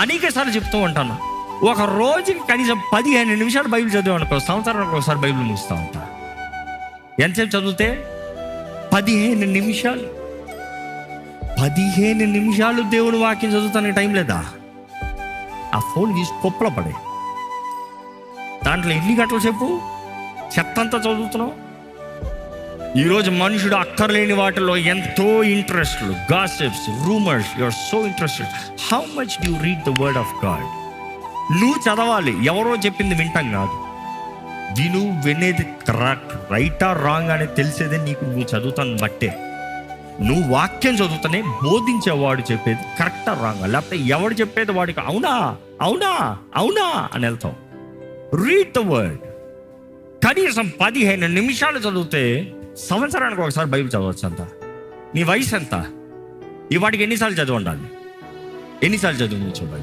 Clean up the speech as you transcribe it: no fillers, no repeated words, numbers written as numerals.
అనేక సార్లు చెప్తూ ఉంటాను, ఒక రోజుకి కనీసం 15 నిమిషాలు బైబిల్ చదివాం అనుకో, సంవత్సరానికి ఒకసారి బైబిల్ ముగిస్తూ ఉంటా. ఎంతసేపు చదివితే 15 నిమిషాలు. 15 నిమిషాలు దేవుని వాక్యం చదువుతానికి టైం లేదా? ఆ ఫోన్ తీసి కుప్పలో పడే, దాంట్లో ఎన్ని గంటలు చెప్పు చెత్తంతా చదువుతున్నావు. ఈరోజు మనుషుడు అక్కర్లేని వాటిలో ఎంతో ఇంట్రెస్ట్లు, gossips, rumours. You are so interested. How much do you read the word of God? నువ్వు చదవాలి, ఎవరో చెప్పింది వింటాం కాదు. విను, వినేది రైటా రాంగ్ అని తెలిసేదే నీకు, నువ్వు చదువుతాను బట్టే. నువ్వు వాక్యం చదువుతానే బోధించేవాడు చెప్పేది కరెక్టా రాంగా, లేకపోతే ఎవడు చెప్పేది వాడికి అవునా అవునా అవునా అని వెళ్తావు. Read the word. కనీసం 15 నిమిషాలు చదివితే సంవత్సరానికి ఒకసారి బైబిల్ చదవచ్చు. అంత నీ వయసు ఎంత? ఈ వాటికి ఎన్నిసార్లు చదివి ఉండాలి? ఎన్నిసార్లు చదువు చూడాలి?